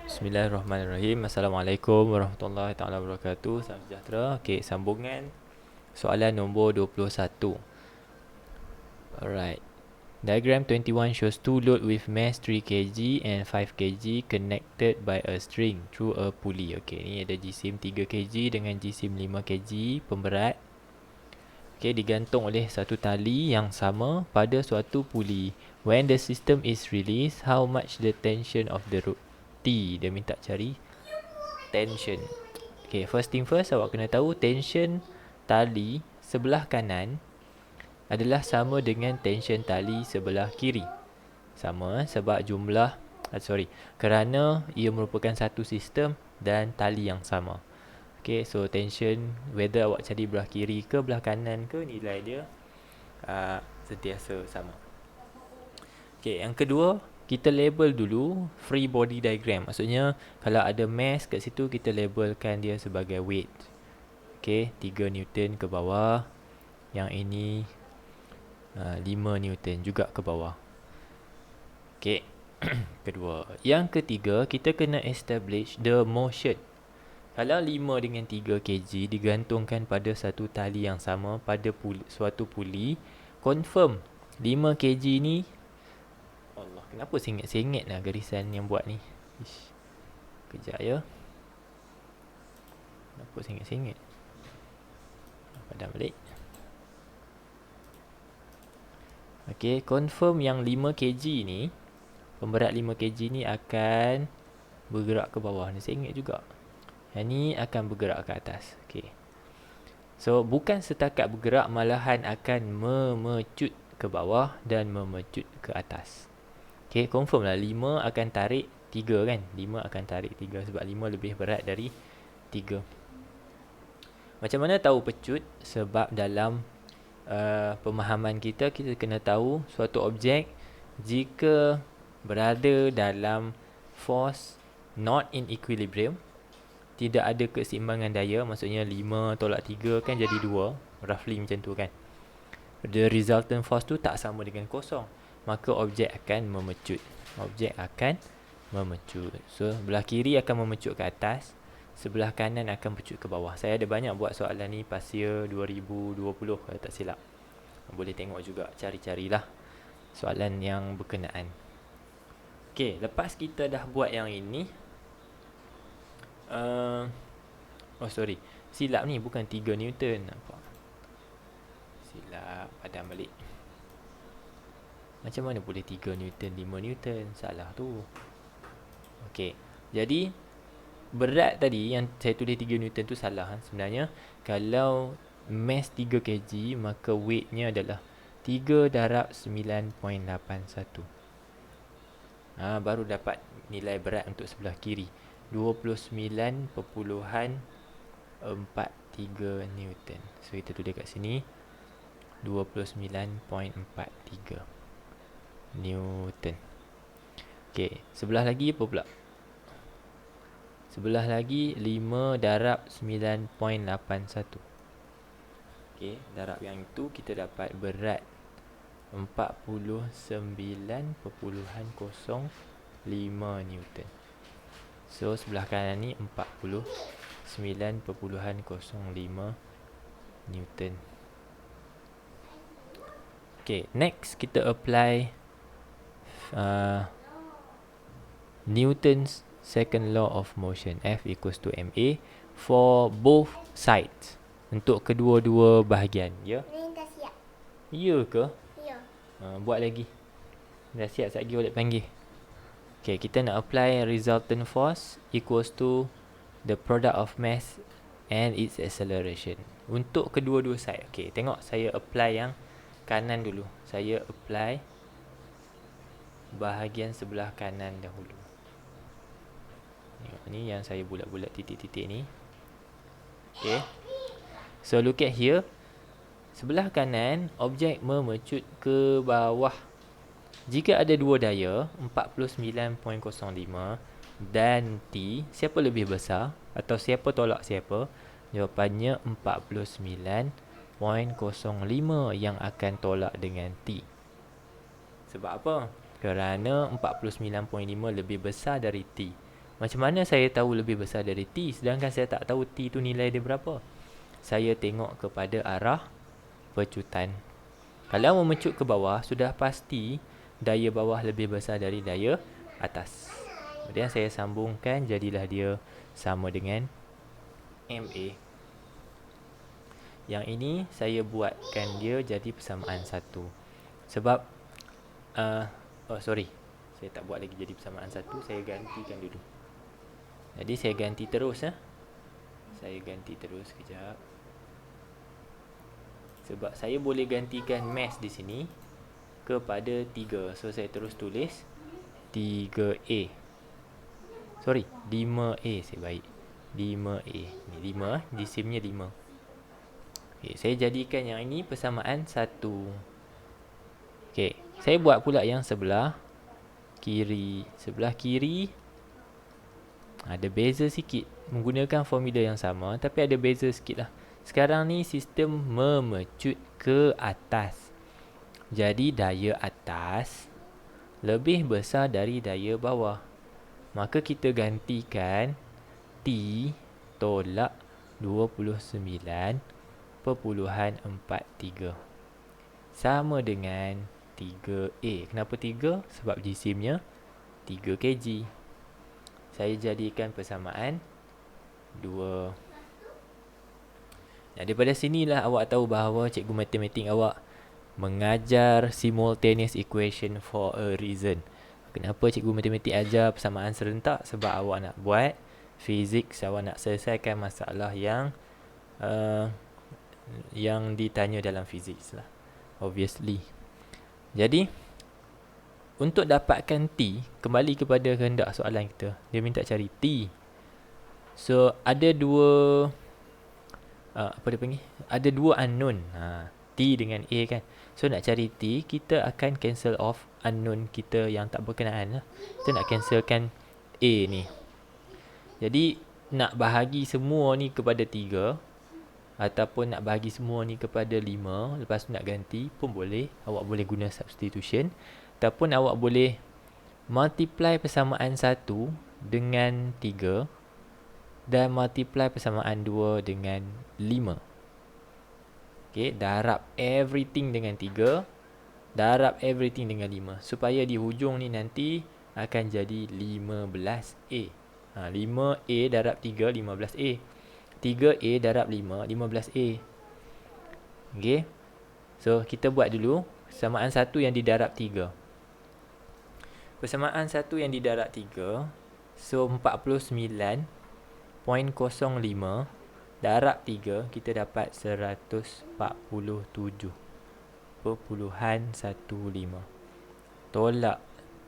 Bismillahirrahmanirrahim. Assalamualaikum warahmatullahi taala wabarakatuh. Salam sejahtera. Okey, sambungan soalan nombor 21. Alright. Diagram 21 shows two load with mass 3 kg and 5 kg connected by a string through a pulley. Okey, ni ada jisim 3 kg dengan jisim 5 kg pemberat. Okey, digantung oleh satu tali yang sama pada suatu pulley. When the system is released, how much the tension of the rope? T. Dia minta cari tension. Okay, first thing first, awak kena tahu tension tali sebelah kanan adalah sama dengan tension tali sebelah kiri. Sama sebab jumlah kerana ia merupakan satu sistem dan tali yang sama. Okay, so tension whether awak cari belah kiri ke belah kanan ke, nilai dia sentiasa sama. Okay, yang kedua, kita label dulu free body diagram. Maksudnya kalau ada mass kat situ, kita labelkan dia sebagai weight. Okay, 3 Newton ke bawah. Yang ini 5 Newton juga ke bawah. Okay, kedua. Yang ketiga, kita kena establish the motion. Kalau 5 dengan 3 kg digantungkan pada satu tali yang sama pada suatu puli, confirm 5 kg ni, Allah, kenapa sengit-sengit lah garisan yang buat ni. Ish. Kejap ya. Kenapa sengit-sengit? Padam balik. Okay, confirm yang 5 kg ni, pemberat 5 kg ni akan bergerak ke bawah. Ni sengit juga. Yang ni akan bergerak ke atas. Okay. So, bukan setakat bergerak, malahan akan memecut ke bawah dan memecut ke atas. Okay, confirm lah 5 akan tarik 3 kan. 5 akan tarik 3 sebab 5 lebih berat dari 3. Macam mana tahu pecut? Sebab dalam pemahaman kita, kita kena tahu suatu objek jika berada dalam force not in equilibrium, tidak ada keseimbangan daya, maksudnya 5 tolak 3 kan jadi 2, roughly macam tu kan. The resultant force tu tak sama dengan kosong, maka objek akan memecut. Objek akan memecut. So, belah kiri akan memecut ke atas, sebelah kanan akan pecut ke bawah. Saya ada banyak buat soalan ni pas year 2020 kalau tak silap. Boleh tengok juga, cari-carilah soalan yang berkenaan. Okay, lepas kita dah buat yang ini, silap ni bukan 3 Newton. Nampak? Silap, padam balik. Macam mana boleh 3 Newton, 5 Newton? Salah tu. Okey, jadi berat tadi yang saya tulis 3 Newton tu salah. Sebenarnya kalau mass 3 kg, maka weightnya adalah 3 darab 9.81. Baru dapat nilai berat untuk sebelah kiri, 29.43 Newton. So kita tulis kat sini 29.43 Newton. Okey, sebelah lagi apa pula? Sebelah lagi 5 darab 9.81. Okey, darab yang itu kita dapat berat 49.05 Newton. So sebelah kanan ni 49.05 Newton. Okay, next kita apply Newton's second law of motion, F equals to ma, for both sides, untuk kedua-dua bahagian. Ya? Dah siap. Ya ke? Ya. Buat lagi. Dah siap, sekejap lagi boleh panggil. Okay, kita nak apply resultant force equals to the product of mass and its acceleration untuk kedua-dua side. Okay, tengok saya apply yang kanan dulu. Saya apply bahagian sebelah kanan dahulu. Tengok ni yang saya bulat-bulat titik-titik ni. Okay, so look at here. Sebelah kanan, objek memecut ke bawah. Jika ada dua daya, 49.05 dan T, siapa lebih besar? Atau siapa tolak siapa? Jawapannya 49.05 yang akan tolak dengan T. Sebab apa? Kerana 49.5 lebih besar dari T. Macam mana saya tahu lebih besar dari T sedangkan saya tak tahu T tu nilai dia berapa? Saya tengok kepada arah pecutan. Kalau memecut ke bawah, sudah pasti daya bawah lebih besar dari daya atas. Kemudian saya sambungkan, jadilah dia sama dengan MA. Yang ini saya buatkan dia jadi persamaan 1. Sebab saya tak buat lagi jadi persamaan 1, saya gantikan dulu. Jadi saya ganti terus Saya ganti terus kejap. Sebab saya boleh gantikan mass di sini kepada 3. So saya terus tulis 3A. 5A saya baik. 5A. Ni 5, jisimnya 5. Okay, saya jadikan yang ini persamaan 1. Okay, saya buat pula yang sebelah kiri. Sebelah kiri ada beza sikit. Menggunakan formula yang sama, tapi ada beza sikit lah. Sekarang ni sistem memecut ke atas. Jadi daya atas lebih besar dari daya bawah. Maka kita gantikan T tolak 29.43 sama dengan 3A. Kenapa 3? Sebab jisimnya 3 kg. Saya jadikan persamaan 2. Daripada sinilah awak tahu bahawa cikgu matematik awak mengajar simultaneous equation for a reason. Kenapa cikgu matematik ajar persamaan serentak? Sebab awak nak buat fizik, awak nak selesaikan masalah yang ditanya dalam fizik lah. Obviously. Jadi, untuk dapatkan T, kembali kepada kehendak soalan kita. Dia minta cari T. So, ada dua ada dua unknown. T dengan A kan. So, nak cari T, kita akan cancel off unknown kita yang tak berkenaan lah. Kita nak cancelkan A ni. Jadi, nak bahagi semua ni kepada 3 ataupun nak bahagi semua ni kepada 5, lepas tu nak ganti pun boleh. Awak boleh guna substitution. Ataupun awak boleh multiply persamaan 1 dengan 3 dan multiply persamaan 2 dengan 5. Okay, darab everything dengan 3, darab everything dengan 5. Supaya di hujung ni nanti akan jadi 15A. 5A darab 3, 15A. 3A darab 5, 15A. Okay. So, kita buat dulu persamaan 1 yang didarab 3. Persamaan 1 yang didarab 3. So, 49.05 darab 3, kita dapat 147.15. Tolak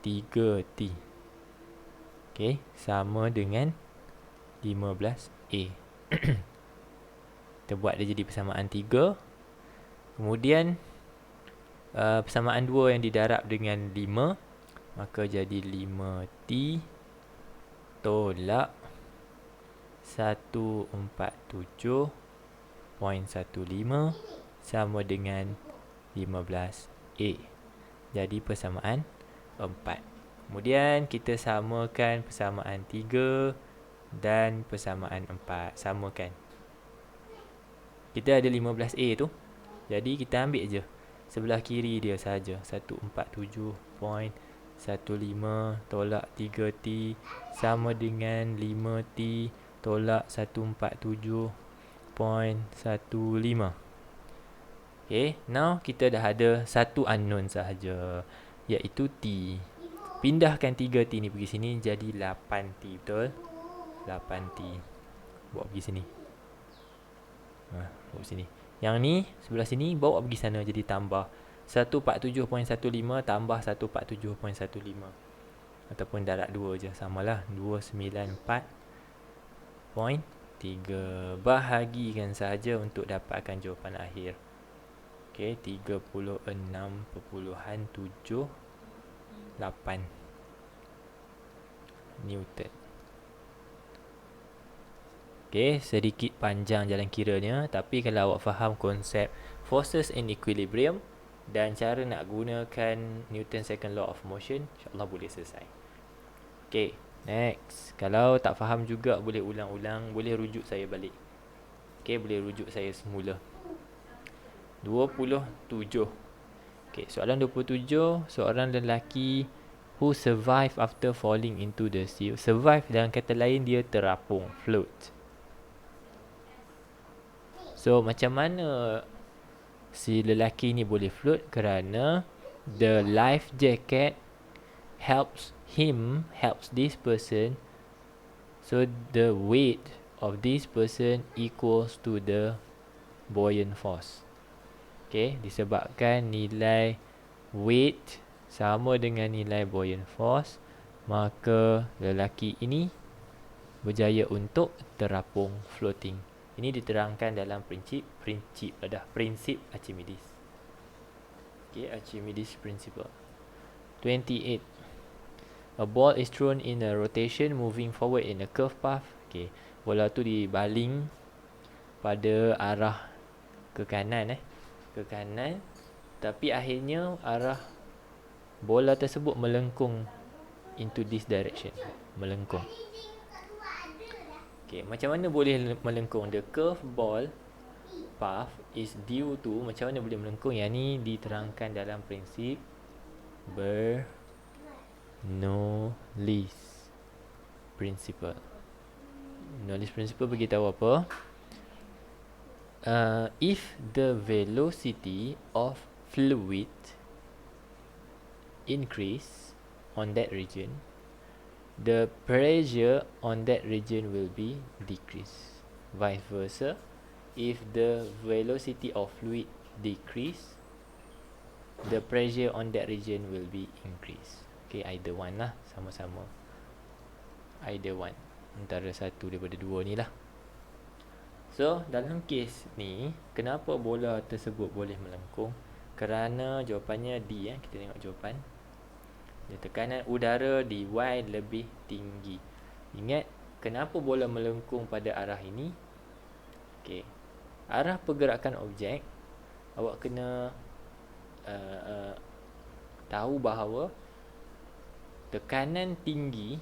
3T. Okay, sama dengan 15A. Kita buat dia jadi persamaan 3. Kemudian persamaan 2 yang didarab dengan 5, maka jadi 5T tolak 147.15 sama dengan 15A. Jadi persamaan 4. Kemudian kita samakan persamaan 3 dan persamaan 4. Samakan. Kita ada 15A tu. Jadi kita ambil je sebelah kiri dia saja. 147.15 tolak 3T sama dengan 5T tolak 147.15. Okay, now kita dah ada satu unknown sahaja, iaitu T. Pindahkan 3T ni pergi sini, jadi 8T, betul? 8T. Bawa pergi sini. Bawa sini. Yang ni, sebelah sini, bawa pergi sana, jadi tambah 147.15 tambah 147.15. Ataupun darab 2 je, samalah 294.3. Bahagikan sahaja untuk dapatkan jawapan akhir. Okay, 36.78 Newton. Okay, sedikit panjang jalan kiranya, tapi kalau awak faham konsep forces in equilibrium dan cara nak gunakan Newton second law of motion, insyaAllah boleh selesai. Okay, Next. Kalau tak faham juga boleh ulang-ulang, boleh rujuk saya balik. Okay, boleh rujuk saya semula. 27. Okay, soalan 27. Seorang lelaki who survive after falling into the sea. Survive dalam kata lain dia terapung, float. So macam mana si lelaki ni boleh float? Kerana the life jacket helps this person. So the weight of this person equals to the buoyant force. Okay, disebabkan nilai weight sama dengan nilai buoyant force, maka lelaki ini berjaya untuk terapung, floating. Ini diterangkan dalam prinsip Archimedes. Okay, Archimedes principle. 28. A ball is thrown in a rotation moving forward in a curved path. Okay, bola tu dibaling pada arah ke kanan ke kanan, tapi akhirnya arah bola tersebut melengkung into this direction, melengkung. Okay, macam mana boleh melengkung? The curved ball path is due to, macam mana boleh melengkung? Yang ni diterangkan dalam prinsip Bernoullis principle. Bernoullis principle beritahu apa? If the velocity of fluid increase on that region, the pressure on that region will be decreased. Vice versa, if the velocity of fluid decrease, the pressure on that region will be increased. Okay, either one lah, sama-sama. Either one, antara satu daripada dua ni lah. So, dalam kes ni, kenapa bola tersebut boleh melengkung? Kerana jawapannya D. Kita tengok jawapan. Tekanan udara di Y lebih tinggi. Ingat, kenapa bola melengkung pada arah ini? Okay. Arah pergerakan objek, awak kena tahu bahawa tekanan tinggi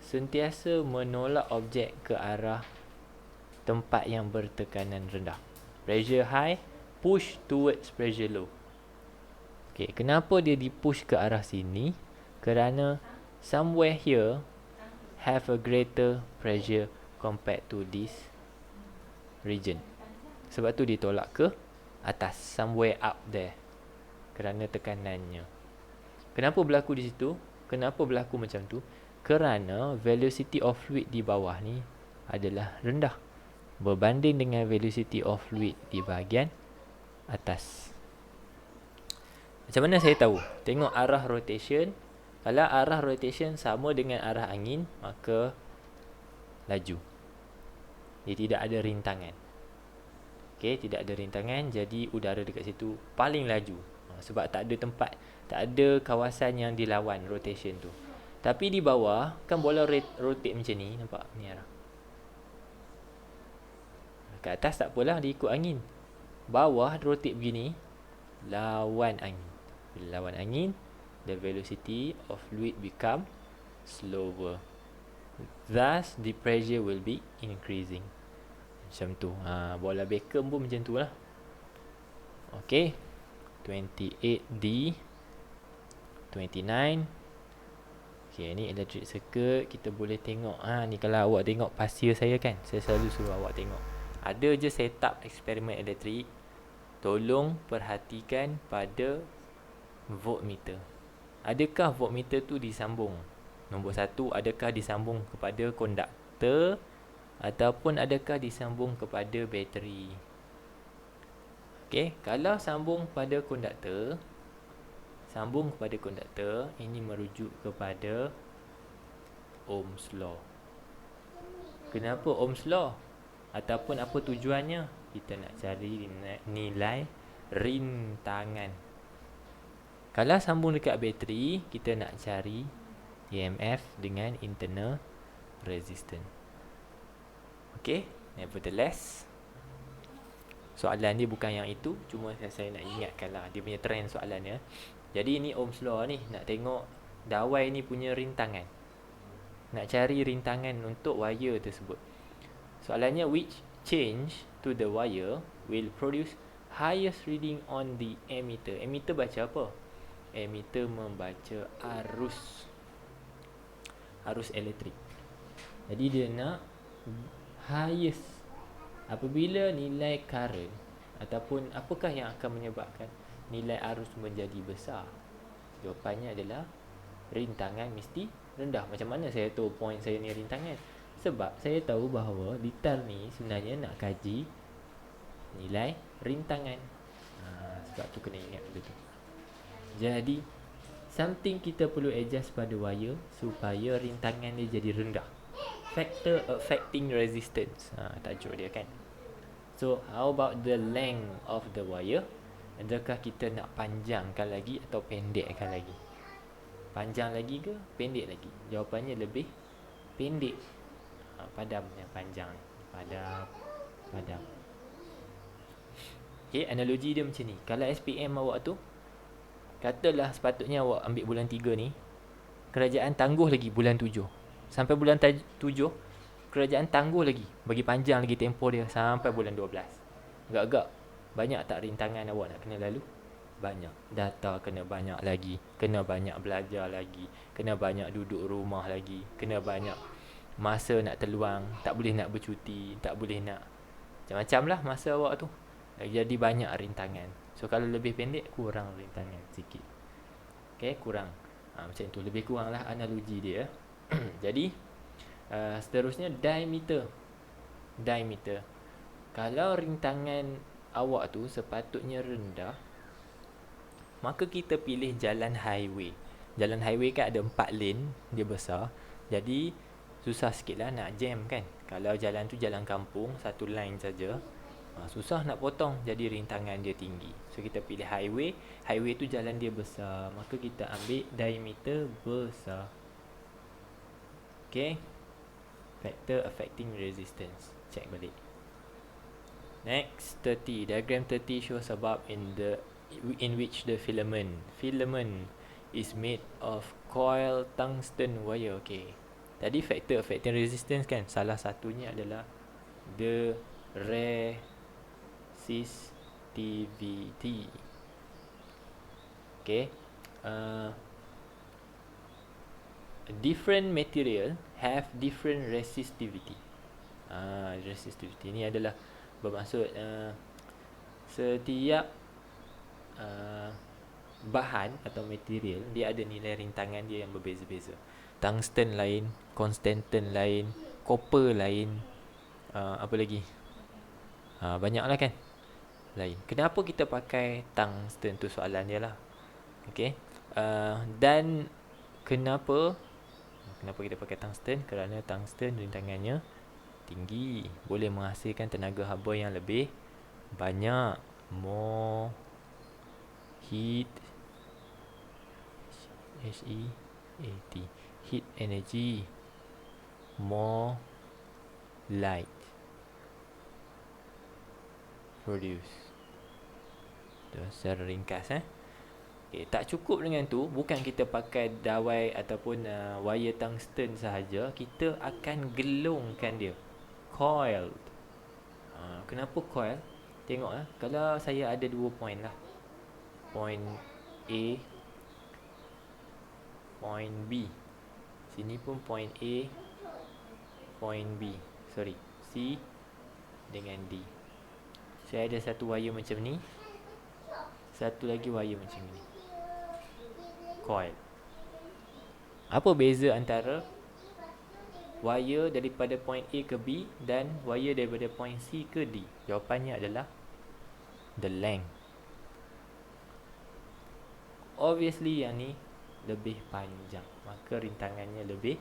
sentiasa menolak objek ke arah tempat yang bertekanan rendah. Pressure high push towards pressure low. Okay, kenapa dia dipush ke arah sini? Kerana somewhere here have a greater pressure compared to this region. Sebab tu ditolak ke atas, somewhere up there, kerana tekanannya. Kenapa berlaku di situ? Kenapa berlaku macam tu? Kerana velocity of fluid di bawah ni adalah rendah berbanding dengan velocity of fluid di bahagian atas. Macam mana saya tahu? Tengok arah rotation. Kalau arah rotation sama dengan arah angin, maka laju. Dia tidak ada rintangan. Okay, tidak ada rintangan, jadi udara dekat situ paling laju. Sebab tak ada tempat, tak ada kawasan yang dilawan rotation tu. Tapi di bawah, kan bola rotate macam ni, nampak ni arah. Kat atas tak apalah, dia ikut angin. Bawah rotate begini, lawan angin. Bila lawan angin, the velocity of fluid become slower. Thus, the pressure will be increasing. Macam tu. Bola Beckham pun macam tu lah. Okay. 28D. 29. Okay, ni electric circuit. Kita boleh tengok. Ni kalau awak tengok pasir saya kan, saya selalu suruh awak tengok. Ada je setup eksperimen elektrik. Tolong perhatikan pada voltmeter. Adakah voltmeter tu disambung? Nombor 1, adakah disambung kepada konduktor ataupun adakah disambung kepada bateri? Okey, kalau sambung pada konduktor, ini merujuk kepada Ohm's law. Kenapa Ohm's law? Ataupun apa tujuannya? Kita nak cari nilai rintangan. Kalau sambung dekat bateri, kita nak cari EMF dengan internal resistance. Okay, nevertheless, soalan dia bukan yang itu. Cuma saya nak ingatkan lah, dia punya trend soalan dia. Jadi ini Ohm's law ni, nak tengok dawai ni punya rintangan. Nak cari rintangan untuk wire tersebut. Soalannya, which change to the wire will produce highest reading on the ammeter? Ammeter baca apa? Ammeter membaca arus elektrik. Jadi dia nak highest apabila nilai current ataupun apakah yang akan menyebabkan nilai arus menjadi besar. Jawapannya adalah rintangan mesti rendah. Macam mana saya tahu point saya ni rintangan? Sebab saya tahu bahawa litar ni sebenarnya nak kaji nilai rintangan. Sebab tu kena ingat benda tu. Jadi something kita perlu adjust pada wire supaya rintangan dia jadi rendah. Factor affecting resistance, tajuk dia kan. So how about the length of the wire? Adakah kita nak panjangkan lagi atau pendekkan lagi? Panjang lagi ke pendek lagi? Jawapannya lebih pendek. Padam yang panjang. Padam. Okay, analogi dia macam ni. Kalau SPM awak tu, katalah sepatutnya awak ambil bulan 3 ni, kerajaan tangguh lagi bulan 7. Sampai bulan 7, kerajaan tangguh lagi, bagi panjang lagi tempoh dia sampai bulan 12. Agak-agak banyak tak rintangan awak nak kena lalu? Banyak. Data kena banyak lagi, kena banyak belajar lagi, kena banyak duduk rumah lagi, kena banyak masa nak terluang, tak boleh nak bercuti, tak boleh nak macam-macam lah masa awak tu. Jadi banyak rintangan. So kalau lebih pendek, kurang rintangan sikit. Okay, kurang. Macam tu, lebih kurang lah analogi dia. Jadi seterusnya diameter. Kalau rintangan awak tu sepatutnya rendah, maka kita pilih jalan highway. Jalan highway kan ada 4 lane, dia besar. Jadi susah sikit lah nak jam kan. Kalau jalan tu jalan kampung, satu line saja, susah nak potong, jadi rintangan dia tinggi. So kita pilih highway. Highway tu jalan dia besar, maka kita ambil diameter besar. Okay, factor affecting resistance, check balik. Next, 30. Diagram 30 shows a bulb in which the filament is made of coil tungsten wire. Okay, tadi factor affecting resistance kan, salah satunya adalah the resistivity. Okay, different material have different resistivity. Resistivity ni adalah bermaksud setiap bahan atau material dia ada nilai rintangan dia yang berbeza-beza. Tungsten lain, konstantan lain, copper lain, apa lagi? Banyaklah kan lain. Kenapa kita pakai tungsten tu soalan dia lah. Okay, dan kenapa kita pakai tungsten? Kerana tungsten rintangannya tinggi, boleh menghasilkan tenaga haba yang lebih banyak, more heat, heat energy, more light produce. Itu secara ringkas. Okay, tak cukup dengan tu, bukan kita pakai dawai ataupun wire tungsten sahaja, kita akan gelungkan dia, coiled. Kenapa coil? Tengok kalau saya ada 2 point lah, point A, point B. Sini pun point A, point B. Sorry, C dengan D. Saya ada satu wire macam ni, satu lagi wire macam ni, coil. Apa beza antara wire daripada point A ke B dan wire daripada point C ke D? Jawapannya adalah the length. Obviously yang ni lebih panjang, maka rintangannya lebih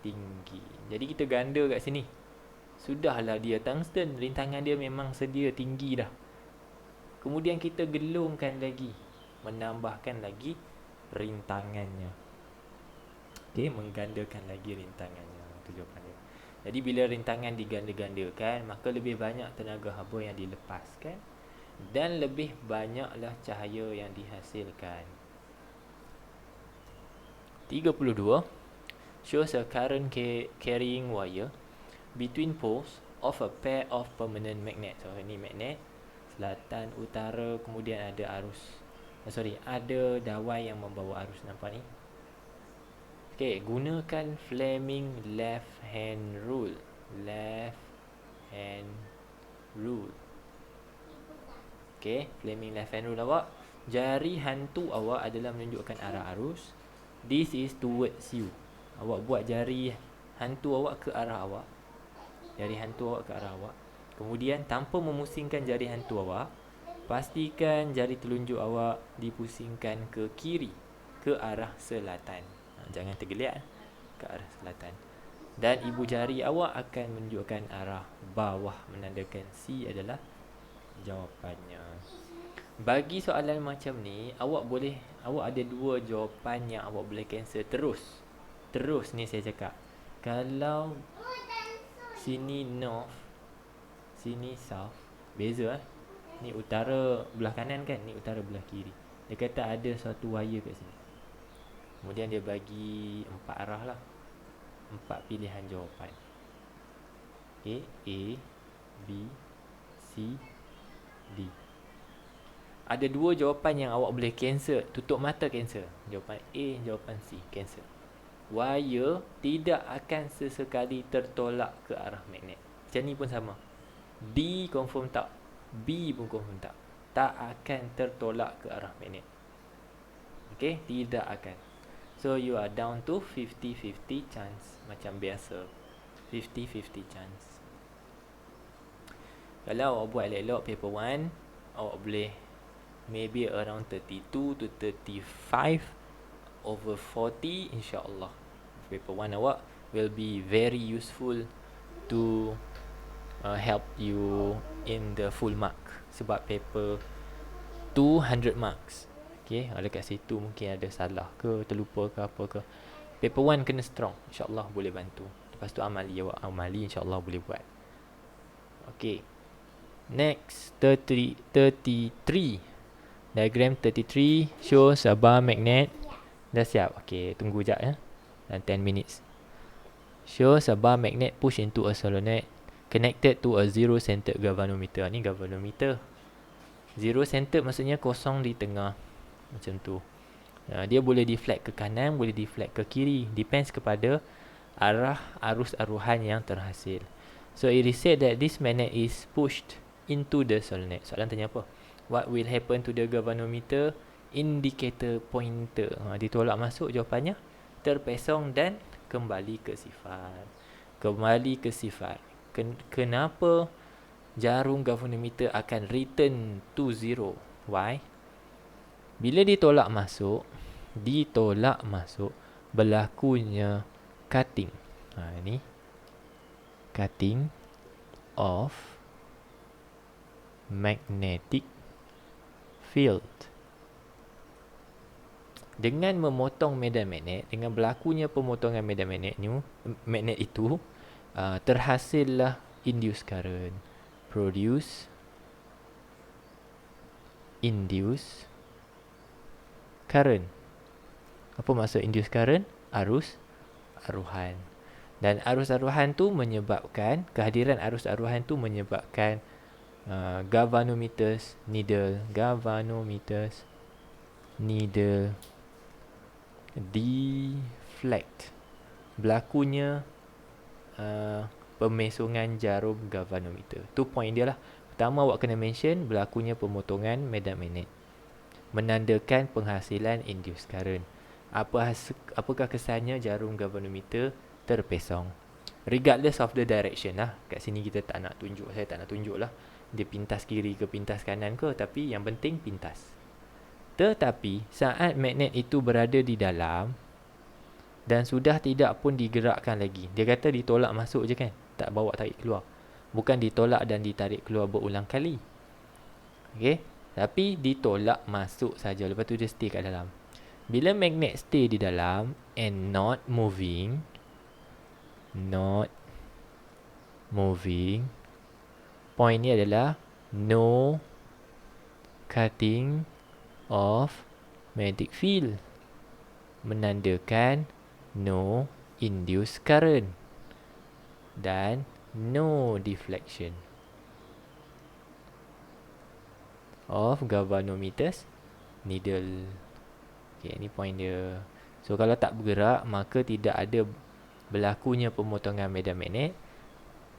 tinggi. Jadi kita ganda kat sini. Sudahlah dia tungsten, rintangan dia memang sedia tinggi dah. Kemudian kita gelungkan lagi, menambahkan lagi rintangannya. Okay, menggandakan lagi rintangannya. Itu jawapannya. Jadi bila rintangan diganda-gandakan, maka lebih banyak tenaga haba yang dilepaskan dan lebih banyaklah cahaya yang dihasilkan. 32 shows a current carrying wire between poles of a pair of permanent magnet. So ini magnet selatan utara, kemudian ada arus ada dawai yang membawa arus, nampak ni. Okey, gunakan Fleming left hand rule. Left hand rule. Okey, Fleming left hand rule awak. Jari hantu awak adalah menunjukkan arah arus. This is towards you. Awak buat jari hantu awak ke arah awak. Jari hantu awak ke arah awak. Kemudian tanpa memusingkan jari hantu awak, pastikan jari telunjuk awak dipusingkan ke kiri, ke arah selatan. Jangan tergeliat, ke arah selatan. Dan ibu jari awak akan menunjukkan arah bawah, menandakan C adalah jawapannya. Bagi soalan macam ni, awak ada dua jawapan yang awak boleh cancel terus ni saya cakap. Kalau sini north, sini south, beza Ni utara belah kanan kan, ni utara belah kiri. Dia kata ada suatu wire kat sini. Kemudian dia bagi 4 arah lah, 4 pilihan jawapan. Okay, A, B, C, D. Ada dua jawapan yang awak boleh cancel, tutup mata cancel. Jawapan A, jawapan C, cancel. Wire tidak akan sesekali tertolak ke arah magnet. Macam ni pun sama. D confirm tak, B pun confirm tak. Tak akan tertolak ke arah magnet. Okay, tidak akan. So you are down to 50-50 chance. Macam biasa, 50-50 chance. Kalau awak buat elok-elok paper 1, awak boleh maybe around 32 to 35 over 40, insyaAllah. Paper 1 awak will be very useful to help you in the full mark. Sebab paper 200 marks. Okay, ada kat situ mungkin ada salah ke, terlupa ke apa ke. Paper 1 kena strong, insyaAllah boleh bantu. Lepas tu amali insyaAllah boleh buat. Okay, next 33. Diagram 33 shows a bar magnet. Dah siap? Okay, tunggu sekejap ya. Dan 10 minutes. Shows a bar magnet push into a solenoid connected to a zero-centered galvanometer. Ni galvanometer. Zero-centered maksudnya kosong di tengah. Macam tu. Dia boleh deflect ke kanan, boleh deflect ke kiri. Depends kepada arah arus aruhan yang terhasil. So it is said that this magnet is pushed into the solenoid. Soalan tanya apa? What will happen to the galvanometer? Indicator pointer. Ditolak masuk, jawapannya terpesong dan kembali ke sifar. Kembali ke sifar. Kenapa jarum galvanometer akan return to zero? Why? Bila ditolak masuk, berlakunya cutting. Ini cutting of magnetic field. Dengan memotong medan magnet, dengan berlakunya pemotongan medan magnet itu, terhasillah induced current. Produce induced current. Apa maksud induced current? Arus aruhan. Dan arus aruhan tu menyebabkan, kehadiran arus aruhan tu menyebabkan galvanometers needle deflect. Berlakunya pemesongan jarum galvanometer. Tu point dia lah. Pertama awak kena mention berlakunya pemotongan medan magnet, menandakan penghasilan induced current. Apakah kesannya jarum galvanometer terpesong? Regardless of the direction lah. Kat sini kita tak nak tunjuk, saya tak nak tunjuk lah dia pintas kiri ke pintas kanan ke, tapi yang penting pintas. Tetapi saat magnet itu berada di dalam dan sudah tidak pun digerakkan lagi, dia kata ditolak masuk je kan, tak bawa tarik keluar. Bukan ditolak dan ditarik keluar berulang kali. Okay, tapi ditolak masuk saja, lepas tu dia stay kat dalam. Bila magnet stay di dalam and not moving, point ni adalah no cutting of magnetic field. menandakan no induced current dan no deflection of galvanometer's needle. Okay, ni point dia. So kalau tak bergerak, maka tidak ada berlakunya pemotongan medan magnet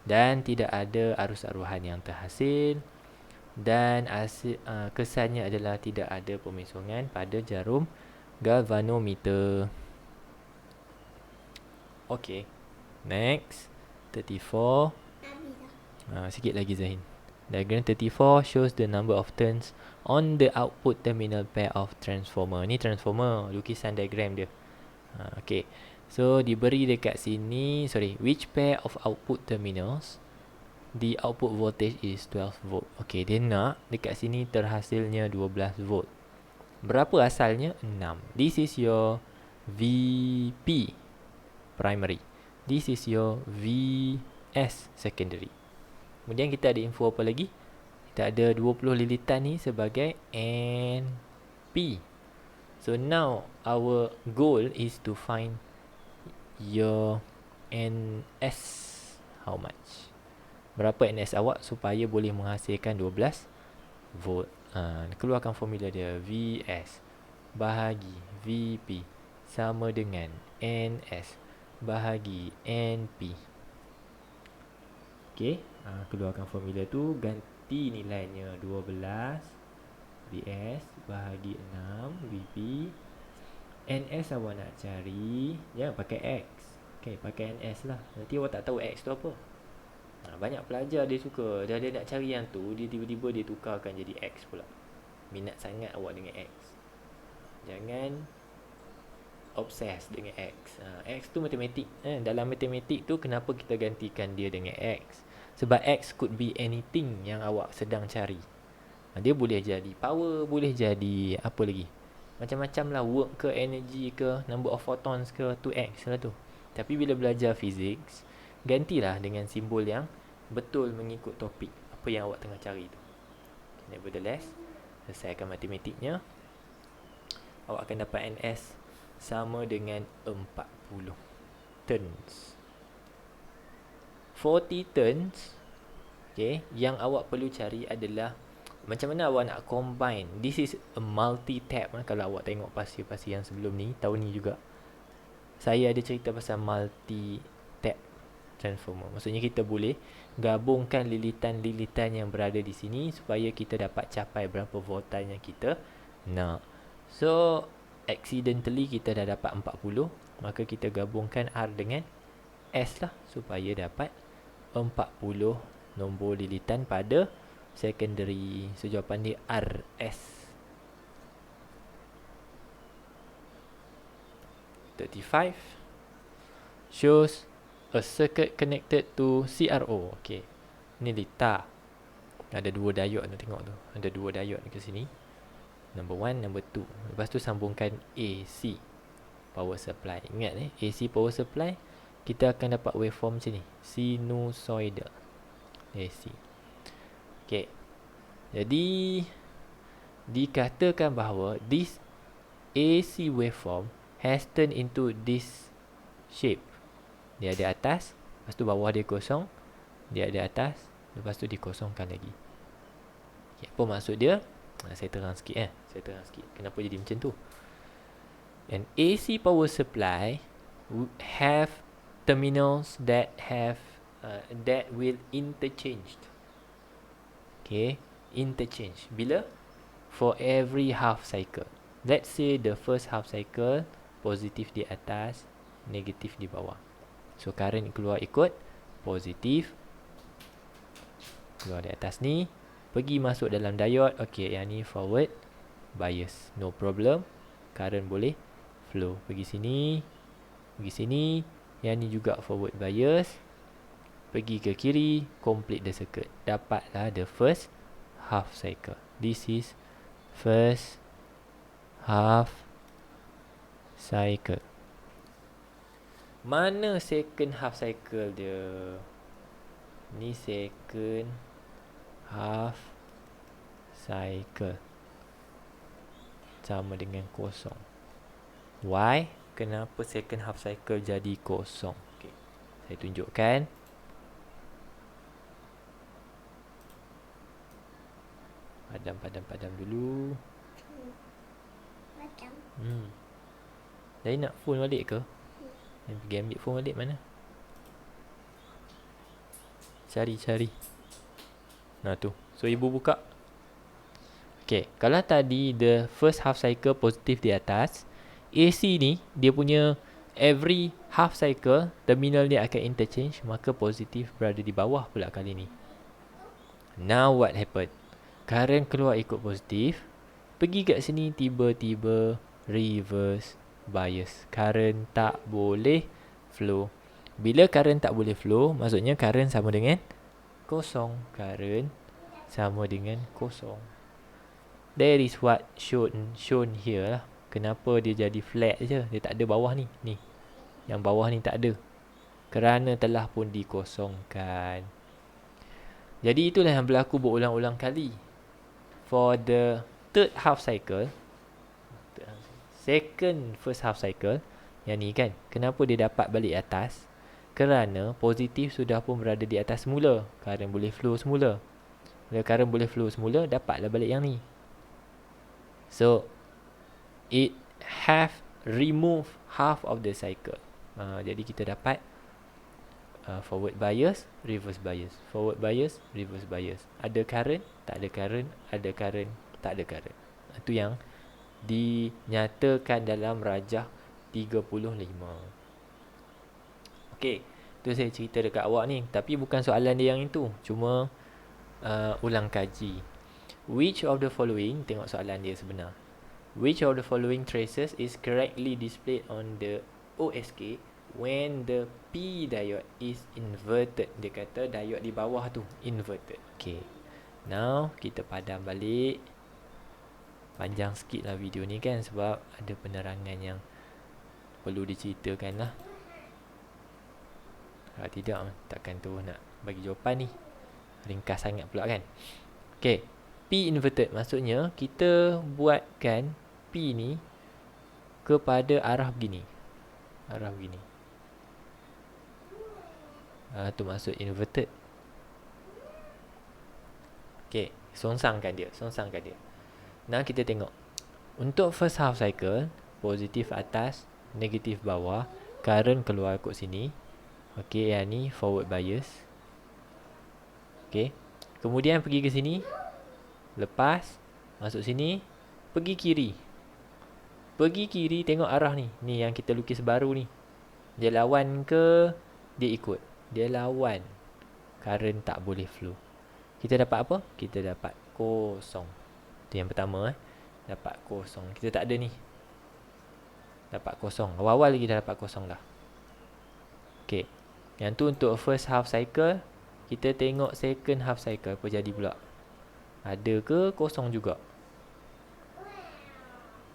dan tidak ada arus aruhan yang terhasil, dan kesannya adalah tidak ada pemesongan pada jarum galvanometer. Okay, next 34. Sikit lagi Zahin. Diagram 34 shows the number of turns on the output terminal pair of transformer. Ni transformer, lukisan diagram dia. Okay, so diberi dekat sini, which pair of output terminals the output voltage is 12 volt. Okay, dia nak dekat sini terhasilnya 12 volt. Berapa asalnya? 6. This is your VP primary. This is your VS secondary. Kemudian kita ada info apa lagi? Kita ada 20 lilitan ni sebagai NP. So now our goal is to find your NS. How much? Berapa NS awak supaya boleh menghasilkan 12 volt? Keluarkan formula dia. VS bahagi VP sama dengan NS bahagi NP. Okay, keluarkan formula tu, ganti nilainya 12 VS bahagi 6 VP. NS awak nak cari, jangan pakai X. Okay, pakai NS lah. Nanti awak tak tahu X tu apa. Banyak pelajar dia suka, dia nak cari yang tu, dia tiba-tiba dia tukarkan jadi X pula. Minat sangat awak dengan X. Jangan obses dengan X. X tu matematik. Dalam matematik tu, kenapa kita gantikan dia dengan X? Sebab X could be anything yang awak sedang cari. Dia boleh jadi power, boleh jadi apa lagi, macam-macam lah, work ke, energy ke, number of photons ke, tu X lah tu. Tapi bila belajar physics, gantilah dengan simbol yang betul mengikut topik apa yang awak tengah cari tu. Nevertheless, selesaikan matematiknya, awak akan dapat NS sama dengan 40 turns. 40 turns. Okay, yang awak perlu cari adalah macam mana awak nak combine. This is a multi-tap. Kalau awak tengok pasir-pasir yang sebelum ni, tahun ni juga saya ada cerita pasal multi-tap transformer. Maksudnya kita boleh gabungkan lilitan-lilitan yang berada di sini supaya kita dapat capai berapa voltan yang kita nak. So accidentally kita dah dapat 40, maka kita gabungkan R dengan S lah supaya dapat 40 nombor lilitan pada secondary. So jawapan dia RS. 35 shows a circuit connected to CRO. Okay, ni litar. Ada dua diode tu, tengok tu. Ada dua diode ke sini. Number 1, number 2. Lepas tu sambungkan AC power supply. Ingat AC power supply, kita akan dapat waveform macam ni, sinusoidal AC. Okay, jadi dikatakan bahawa this AC waveform has turned into this shape. Dia ada atas, lepas tu bawah dia kosong. Dia ada atas, lepas tu dikosongkan lagi. Okay, apa maksud dia? Saya terang sikit Saya terang sikit kenapa jadi macam tu. An AC power supply have terminals that will interchange. Okay, interchange bila? For every half cycle. Let's say the first half cycle, positif di atas, negatif di bawah. So current keluar ikut positif, keluar di atas ni, pergi masuk dalam diode. Okay, yang ni forward bias, no problem. Current boleh flow pergi sini, pergi sini. Yang ni juga forward bias, pergi ke kiri, complete the circuit. Dapatlah the first half cycle. This is first half cycle. Mana second half cycle dia? Ni second half cycle, sama dengan kosong. Why? Kenapa second half cycle jadi kosong? Okay. Saya tunjukkan. Padam dulu. Jadi nak phone balik ke? Pergi ambil phone balik mana? Cari. Nah tu. So ibu buka. Okay. Kalau tadi the first half cycle positif di atas, AC ni dia punya every half cycle terminal dia akan interchange, maka positif berada di bawah pula kali ni. Now what happened? Current keluar ikut positif, pergi kat sini tiba-tiba reverse bias. Current tak boleh flow. Bila current tak boleh flow, maksudnya current sama dengan kosong. Current sama dengan kosong. That is what shown here lah. Kenapa dia jadi flat je? Dia tak ada bawah ni. Ni. Yang bawah ni tak ada. Kerana telah pun dikosongkan. Jadi itulah yang berlaku berulang-ulang kali. For the third half cycle, first half cycle, yang ni kan, kenapa dia dapat balik atas? Kerana positif sudah pun berada di atas semula. Current boleh flow semula. Bila current boleh flow semula, dapatlah balik yang ni. So, it have remove half of the cycle. Jadi kita dapat forward bias, reverse bias. Forward bias, reverse bias. Ada current, tak ada current. Ada current, tak ada current. Itu yang dinyatakan dalam rajah 35. Okay, tu saya cerita dekat awak ni. Tapi bukan soalan dia yang itu. Cuma ulang kaji. Which of the following, tengok soalan dia sebenar. Which of the following traces is correctly displayed on the OSK when the P diode is inverted? Dia kata diode di bawah tu inverted. Okay. Now kita padam balik. Panjang sikit lah video ni kan, sebab ada penerangan yang perlu diceritakan lah. Kalau tidak, takkan tu nak bagi jawapan ni. Ringkas sangat pula kan. Okay. P inverted maksudnya kita buatkan P ni kepada arah begini. Arah begini. Tu maksud inverted. Okay. Songsangkan dia. Nah kita tengok. Untuk first half cycle, positif atas, negatif bawah, current keluar ikut sini. Okay, yang ni forward bias. Okay. Kemudian pergi ke sini. Lepas masuk sini, pergi kiri. Pergi kiri, tengok arah ni. Ni yang kita lukis baru ni. Dia lawan ke dia ikut? Dia lawan. Current tak boleh flow. Kita dapat apa? Kita dapat kosong. Itu yang pertama. Dapat kosong. Kita tak ada ni. Dapat kosong. Awal-awal lagi dah dapat kosong dah. Okay. Yang tu untuk first half cycle. Kita tengok second half cycle. Apa jadi pula? Ada ke kosong juga?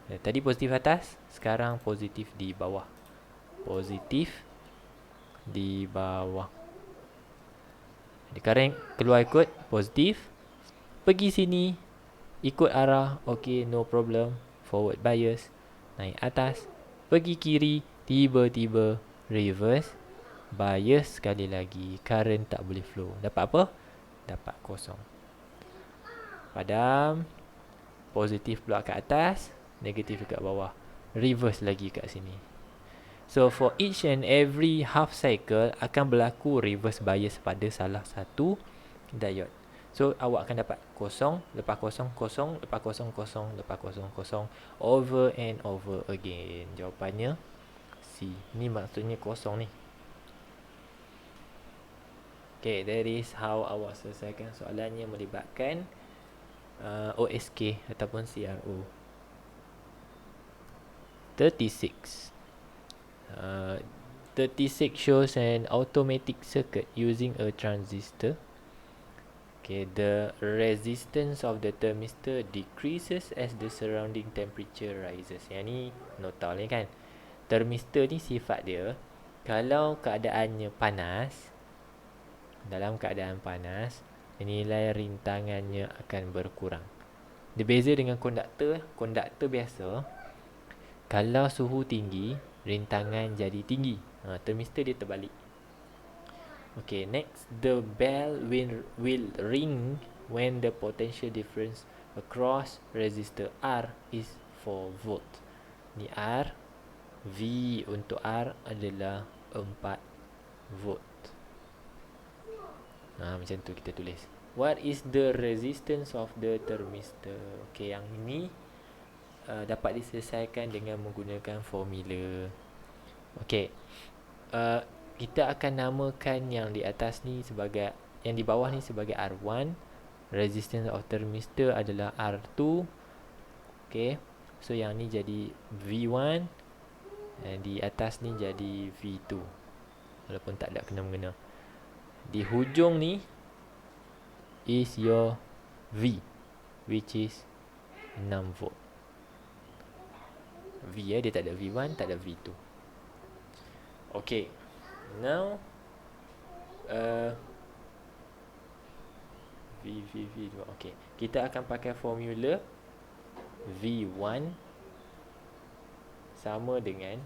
Tadi positif atas, sekarang positif di bawah. Positif di bawah. Jadi current keluar ikut positif. Pergi sini, ikut arah, okay, no problem. Forward bias, naik atas. Pergi kiri, tiba-tiba reverse bias sekali lagi. Current tak boleh flow. Dapat apa? Dapat kosong. Padam. Positif pula kat atas, negatif dekat bawah. Reverse lagi kat sini. So for each and every half cycle akan berlaku reverse bias pada salah satu diode. So awak akan dapat kosong, lepas kosong, kosong, lepas kosong, kosong, lepas kosong, kosong, over and over again. Jawapannya C. Ni maksudnya kosong ni. Okay, that is how awak selesaikan soalannya melibatkan OSK ataupun CRO. 36. 36 shows an automatic circuit using a transistor. Okay, the resistance of the thermistor decreases as the surrounding temperature rises. Yang ni nota ni kan. Thermistor ni sifat dia, kalau keadaannya panas, dalam keadaan panas, nilai rintangannya akan berkurang. Dia beza dengan konduktor. Konduktor biasa, Kalau suhu tinggi, rintangan jadi tinggi. Thermistor dia terbalik. Okay, next, the bell will ring when the potential difference across resistor R is 4 volt. Ni R, V untuk R adalah 4 volt. Macam tu kita tulis. What is the resistance of the thermistor? Okay, yang ini dapat diselesaikan dengan menggunakan formula. Okay, kita akan namakan yang di atas ni sebagai, yang di bawah ni sebagai R1. Resistance of thermistor adalah R2. Okay, so yang ni jadi V1, dan di atas ni jadi V2, walaupun tak ada kena-mengena. Di hujung ni is your V, which is 6 volt. V dia tak ada V1, tak ada V2. Okay, now V2. Okay, kita akan pakai formula V1 sama dengan,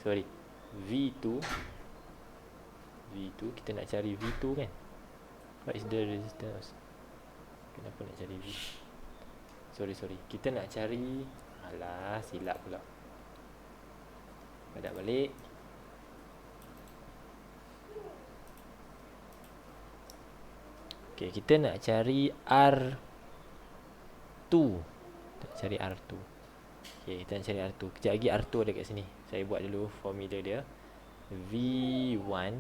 V2. Kita nak cari V2 kan. What is the resistance? Kenapa nak cari V? Sorry. Kita nak cari, silap pula. Padat balik. Okay, kita nak cari R2. Okay, kita nak cari R2. Kejap lagi R2 ada kat sini. Saya buat dulu formula dia. V1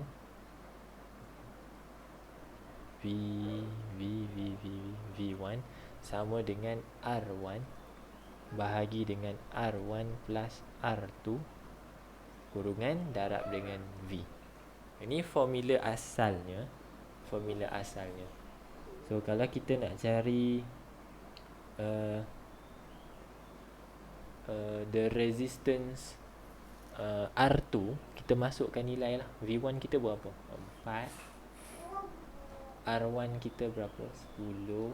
V1 sama dengan R1 bahagi dengan R1 plus R2 kurungan darab dengan V. Ini formula asalnya. So kalau kita nak cari the resistance R2, kita masukkan nilai lah. V1 kita berapa? 4. R1 kita berapa? 10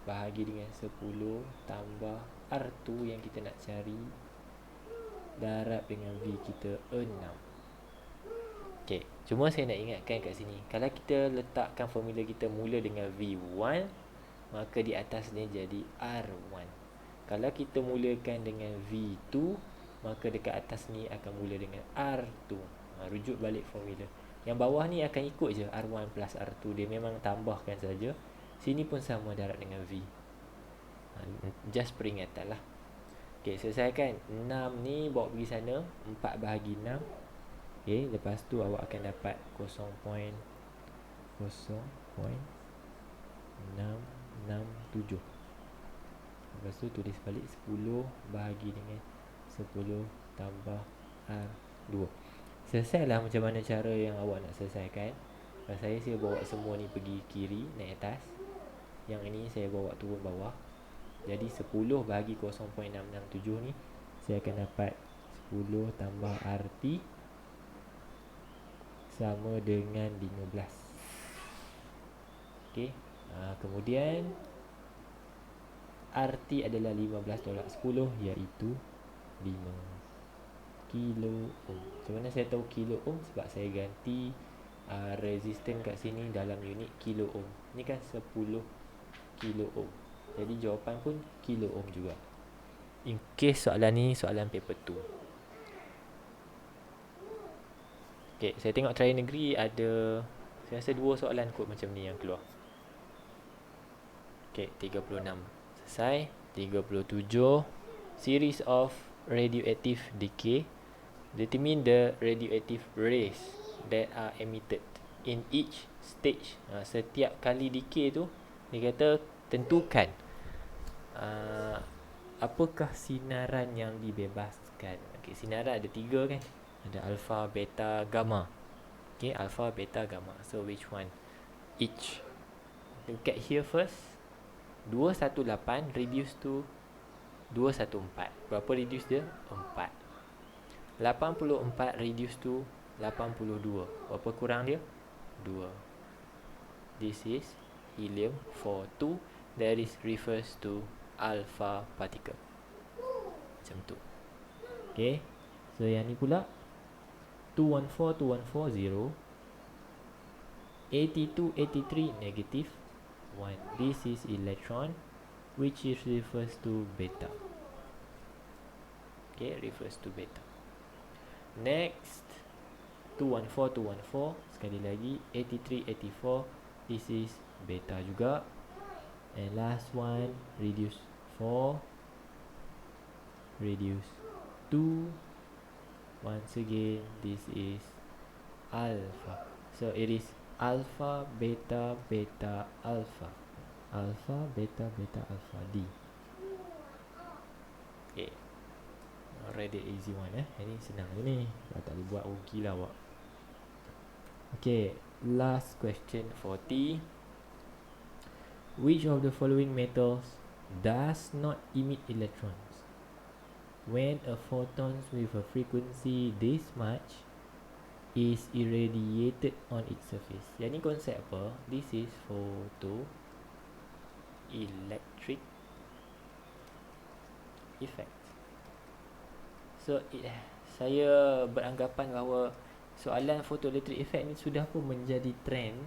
bahagi dengan 10 tambah R2 yang kita nak cari darab dengan V kita 6. Okay, cuma saya nak ingatkan kat sini, kalau kita letakkan formula kita mula dengan V1, maka di atas ni jadi R1. Kalau kita mulakan dengan V2, maka dekat atas ni akan mula dengan R2. Rujuk balik formula. Yang bawah ni akan ikut je R1 plus R2. Dia memang tambahkan saja. Sini pun sama darab dengan V. Just peringatan lah. Okay, selesaikan. 6 ni bawa pergi sana, 4 bahagi 6. Okay, lepas tu awak akan dapat 0.667. Lepas tu tulis balik 10 bahagi dengan 10 tambah R2. Selesailah macam mana cara yang awak nak selesaikan. Kalau saya bawa semua ni pergi kiri, naik atas. Yang ini saya bawa turun bawah. Jadi 10 bahagi 0.667 ni, saya akan dapat 10 tambah RT sama dengan 15. Okay, kemudian RT adalah 15/10, iaitu 5 kilo ohm. Macam mana saya tahu kilo ohm? Sebab saya ganti resistance kat sini dalam unit kilo ohm. Ni kan 10 kilo ohm. Jadi jawapan pun kilo ohm juga. In case soalan ni soalan paper 2. Okay, saya tengok trial negeri ada, saya rasa 2 soalan kot macam ni yang keluar. Okay, 36 selesai. 37, series of radioactive decay. Determine the radioactive rays that are emitted in each stage. Setiap kali decay tu, dia kata tentukan apakah sinaran yang dibebaskan. Okay, sinaran ada 3 kan. Ada alpha, beta, gamma. Okay, alpha, beta, gamma. So which one? Each. Look at here first. 218 reduce to 214. Berapa reduce dia? 4. 84 reduce to 82. Berapa kurang dia? 2. This is helium 42. That is refers to alpha particle. Macam tu. Okay. So yang ni pula 214, 214, 0. 82, 83 negative 1. This is electron, which is refers to beta. Okay, refers to beta. Next 214, 214, sekali lagi 83, 84. This is beta juga. And last one, reduce 4, reduce 2. Once again, this is alpha. So it is alpha, beta, beta, alpha. Alpha, beta, beta, alpha. D. Okay. Already easy one Ini senang je ni. Tak boleh buat rugi lah awak. Okay. Last question 40. Which of the following metals does not emit electrons? When a photon with a frequency this much is irradiated on its surface. Yang ni konsep apa? This is photoelectric effect. So saya beranggapan bahawa soalan photoelectric effect ni sudah pun menjadi trend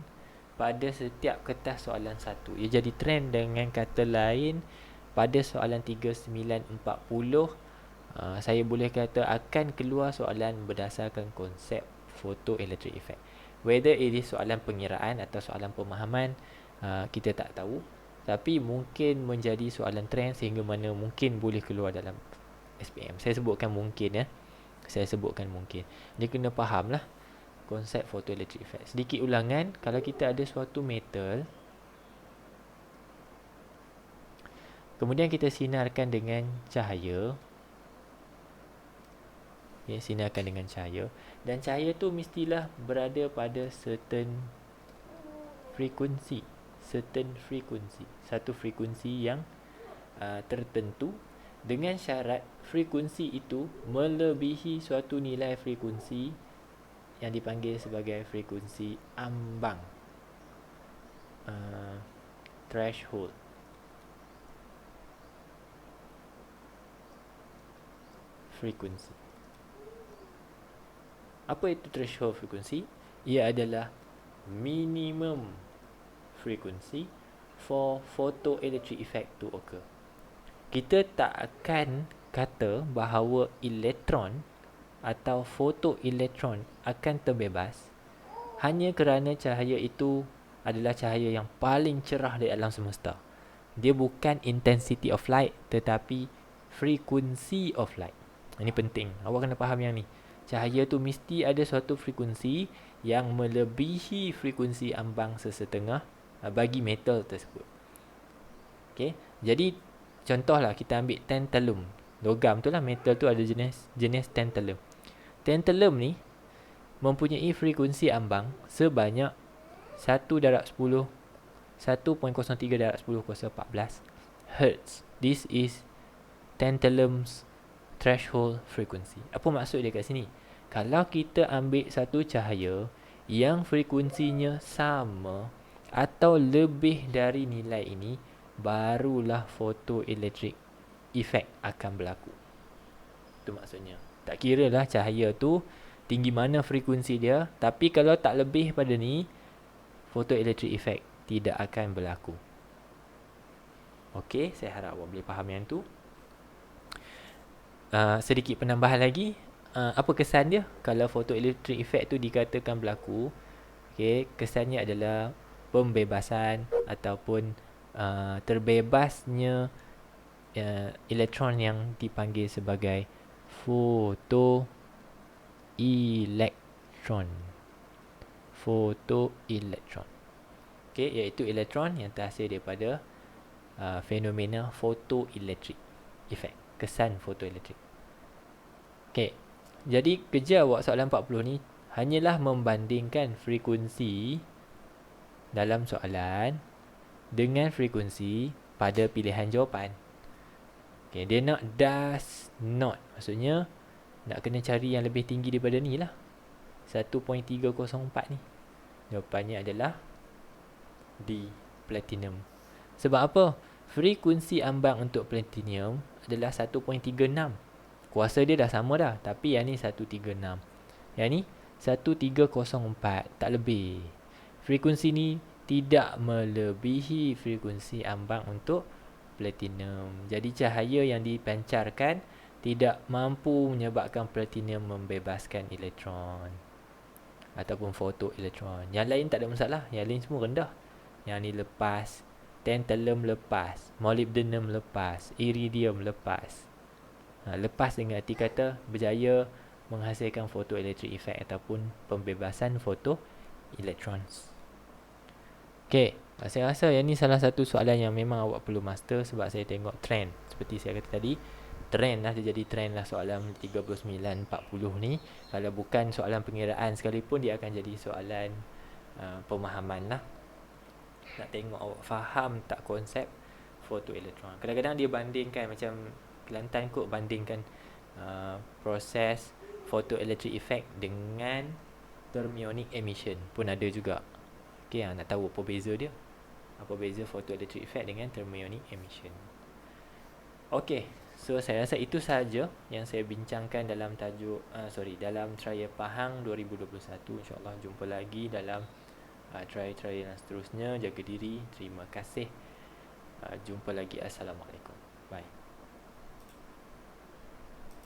pada setiap kertas soalan satu. Ia jadi trend dengan kata lain pada soalan 3940. Saya boleh kata akan keluar soalan berdasarkan konsep photoelectric effect. Whether it is soalan pengiraan atau soalan pemahaman, kita tak tahu. Tapi mungkin menjadi soalan trend sehingga mana mungkin boleh keluar dalam SPM. Saya sebutkan mungkin Saya sebutkan mungkin. Dia kena faham lah konsep photoelectric effect. Sedikit ulangan, kalau kita ada suatu metal, kemudian kita sinarkan dengan cahaya. Sinarkan dengan cahaya. Dan cahaya tu mestilah berada pada certain frekuensi. Satu frekuensi yang tertentu, dengan syarat frekuensi itu melebihi suatu nilai frekuensi yang dipanggil sebagai frekuensi ambang, threshold. Frekuensi. Apa itu threshold frekuensi? Ia adalah minimum frequency for photoelectric effect to occur. Kita tak akan kata bahawa elektron atau fotoelektron akan terbebas hanya kerana cahaya itu adalah cahaya yang paling cerah di alam semesta. Dia bukan intensity of light, tetapi frequency of light. Ini penting. Awak kena faham yang ni. Cahaya tu mesti ada suatu frekuensi yang melebihi frekuensi ambang sesetengah bagi metal tersebut. Okay. Jadi contohlah kita ambil tantalum. Logam tu lah, metal tu ada jenis tantalum. Tantalum ni mempunyai frekuensi ambang sebanyak 1/10 1.03/10^14 Hertz. This is tantalum's threshold frequency. Apa maksud dia kat sini? Kalau kita ambil satu cahaya yang frekuensinya sama atau lebih dari nilai ini, barulah photoelectric effect akan berlaku. Itu maksudnya. Tak kira lah cahaya tu tinggi mana frekuensi dia, tapi kalau tak lebih pada ni, photoelectric effect tidak akan berlaku. Okey, saya harap awak boleh faham yang tu. Sedikit penambahan lagi. Apa kesan dia kalau photoelectric effect tu dikatakan berlaku? Okey, kesannya adalah pembebasan ataupun terbebasnya elektron yang dipanggil sebagai photoelektron. Photoelektron. Okey, iaitu elektron yang terhasil daripada fenomena photoelectric effect, kesan photoelektrik. Okey. Jadi kerja awak soalan 40 ni hanyalah membandingkan frekuensi dalam soalan dengan frekuensi pada pilihan jawapan. Okay, dia nak does not. Maksudnya nak kena cari yang lebih tinggi daripada ni lah. 1.304 ni. Jawapannya adalah D, platinum. Sebab apa? Frekuensi ambang untuk platinum adalah 1.36. Kuasa dia dah sama dah, tapi yang ni 136. Yang ni 1304, tak lebih. Frekuensi ni tidak melebihi frekuensi ambang untuk platinum. Jadi cahaya yang dipancarkan tidak mampu menyebabkan platinum membebaskan elektron ataupun foto elektron. Yang lain tak ada masalah, yang lain semua rendah. Yang ni lepas, tantalum lepas, molybdenum lepas, iridium lepas. Lepas dengan arti kata berjaya menghasilkan photoelectric effect ataupun pembebasan foto elektron. Okey, saya rasa yang ni salah satu soalan yang memang awak perlu master sebab saya tengok trend. Seperti saya kata tadi, trend lah, dia jadi trend lah soalan 39-40 ni. Kalau bukan soalan pengiraan sekalipun, dia akan jadi soalan pemahaman lah. Nak tengok awak faham tak konsep fotoelektron. Kadang-kadang dia bandingkan macam Kelantan kot, bandingkan proses photoelectric effect dengan thermionic emission pun ada juga. Okey, nak tahu apa beza dia? Apa beza photoelectric effect dengan thermionic emission? Okey, so saya rasa itu sahaja yang saya bincangkan dalam tajuk dalam trial Pahang 2021. InsyaAllah jumpa lagi dalam trial yang seterusnya. Jaga diri. Terima kasih. Jumpa lagi. Assalamualaikum.